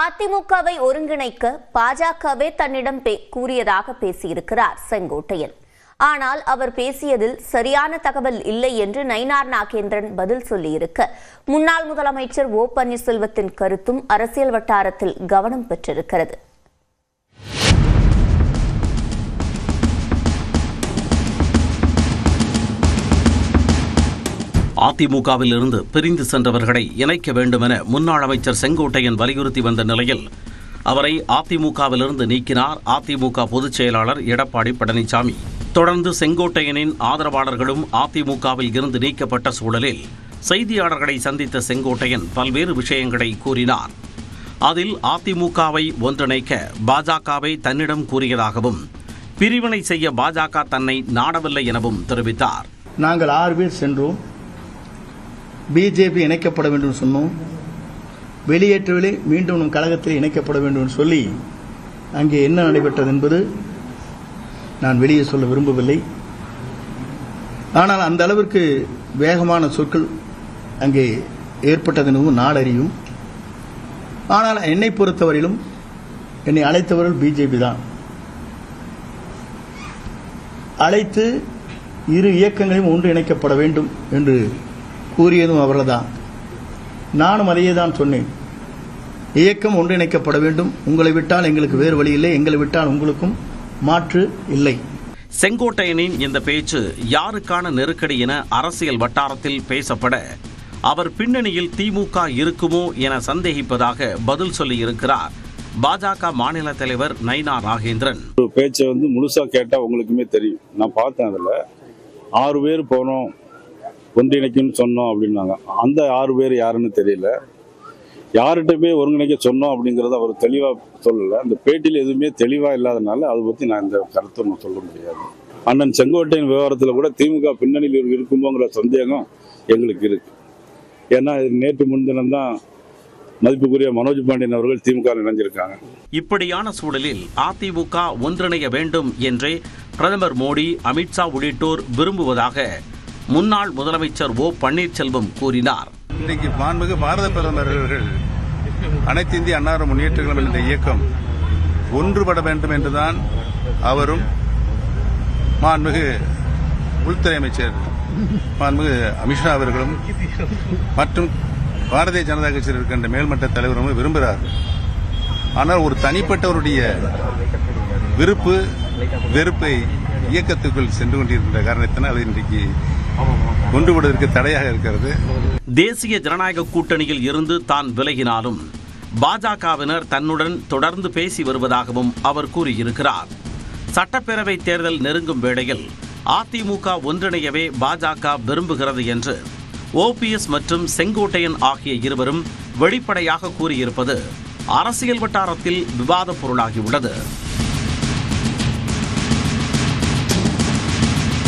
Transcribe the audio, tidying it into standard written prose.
அதிமுகவை ஒருங்கிணைக்க பாஜகவே தன்னிடம் கூறியதாக பேசியிருக்கிறார் செங்கோட்டையன். ஆனால் அவர் பேசியதில் சரியான தகவல் இல்லை என்று நயினார் நாகேந்திரன் பதில் சொல்லியிருக்க, முன்னாள் முதலமைச்சர் ஓ பன்னீர்செல்வத்தின் கருத்தும் அரசியல் வட்டாரத்தில் கவனம் பெற்றிருக்கிறது. அதிமுகவில் இருந்து பிரிந்து சென்றவர்களை இணைக்க வேண்டுமென முன்னாள் அமைச்சர் செங்கோட்டையன் வலியுறுத்தி வந்த நிலையில் அவரை அதிமுகவிலிருந்து நீக்கினார் அதிமுக பொதுச் செயலாளர் எடப்பாடி பழனிசாமி. தொடர்ந்து செங்கோட்டையனின் ஆதரவாளர்களும் அதிமுகவில் இருந்து நீக்கப்பட்ட சூழலில் செய்தியாளர்களை சந்தித்த செங்கோட்டையன் பல்வேறு விஷயங்களை கூறினார். அதில் அதிமுகவை ஒன்றிணைக்க பாஜகவை தன்னிடம் கூறியதாகவும், பிரிவினை செய்ய பாஜக தன்னை நாடவில்லை எனவும் தெரிவித்தார். நாங்கள் 6 பேர் சென்றோம். பிஜேபி இணைக்கப்பட வேண்டும் சொன்னோம். வெளியேற்றவில்லை, மீண்டும் நம் கழகத்தில் இணைக்கப்பட வேண்டும் சொல்லி அங்கே என்ன நடைபெற்றது என்பது நான் வெளியே சொல்ல விரும்பவில்லை. ஆனால் அந்த அளவிற்கு வேகமான சொற்கள் அங்கே ஏற்பட்டது எனவும் நாடறியும். ஆனால் என்னை பொறுத்தவரையிலும் என்னை அழைத்தவர்கள் பிஜேபி தான். அழைத்து இரு இயக்கங்களையும் ஒன்று இணைக்கப்பட வேண்டும் என்று கூறியதும் அவர்கள்தான். நானும் அதையே தான் சொன்னேன். இயக்கம் ஒன்றிணைக்கப்பட வேண்டும். உங்களை விட்டால் எங்களுக்கு வேறு வழி இல்லை, எங்களை விட்டால் உங்களுக்கும் மாற்று இல்லை. செங்கோட்டையனின் இந்த பேச்சு யாருக்கான நெருக்கடி என அரசியல் வட்டாரத்தில் பேசப்பட, அவர் பின்னணியில் திமுக இருக்குமோ என சந்தேகிப்பதாக பதில் சொல்லியிருக்கிறார் பாஜக மாநில தலைவர் நயினார் நாகேந்திரன். பேச்சை முழுசா கேட்டா உங்களுக்குமே தெரியும். நான் பார்த்தேன், அதுல 6 பேர் போனோம், ஒன்றிணைக்குன்னு சொன்னோம் அப்படின்னாங்க. அந்த 6 பேர் யாருன்னு தெரியல. யார்கிட்ட போய் ஒருங்கிணைக்க சொன்னோம் அப்படிங்கறத அவர் தெளிவா சொல்லல. அந்த பேட்டியில் எதுவுமே தெளிவா இல்லாதனால அதை பத்தி நான் இந்த கருத்தை சொல்ல முடியாது. அண்ணன் செங்கோட்டையின் விவகாரத்தில் கூட திமுக பின்னணியில் இருக்குமோங்கிற சந்தேகம் எங்களுக்கு இருக்கு. ஏன்னா நேற்று முன்தினம் தான் மதிப்புக்குரிய மனோஜ் பாண்டியன் அவர்கள் திமுக இணைஞ்சிருக்காங்க. இப்படியான சூழலில் அதிமுக ஒன்றிணைய வேண்டும் என்றே பிரதமர் மோடி, அமித்ஷா உள்ளிட்டோர் விரும்புவதாக முன்னாள் முதலமைச்சர் ஓ பன்னீர்செல்வம் கூறினார். இன்றைக்கு மாண்புமிகு பாரத பிரதமர் அவர்கள் அனைத்து இந்திய அண்ணா முன்னேற்ற கழகம் என்ற இயக்கம் ஒன்றுபட வேண்டும் என்றுதான் அவரும் மாண்புமிகு உள்துறை அமைச்சர் மாண்புமிகு அமித்ஷா அவர்களும் மற்றும் பாரதிய ஜனதா கட்சியில் இருக்கின்ற மேல்மட்ட தலைவரும் விரும்புகிறார்கள். ஆனால் ஒரு தனிப்பட்டவருடைய விருப்பு வெறுப்பை இயக்கத்துக்குள் சென்று கொண்டிருக்கின்ற காரணத்தினால் அது இன்றைக்கு ஒன்றுபடுவதற்கு தடையாக இருக்கிறது. தேசிய ஜனநாயக கூட்டணியில் இருந்து தான் விலகினாலும் பாஜகவினர் தன்னுடன் தொடர்ந்து பேசி வருவதாகவும் அவர் கூறியிருக்கிறார். சட்டப்பேரவை தேர்தல் நெருங்கும் வேளையில் அதிமுக ஒன்றிணையவே பாஜக விரும்புகிறது என்று ஓபிஎஸ் மற்றும் செங்கோட்டையன் ஆகிய இருவரும் வெளிப்படையாக கூறியிருப்பது அரசியல் வட்டாரத்தில் விவாத பொருளாகியுள்ளது.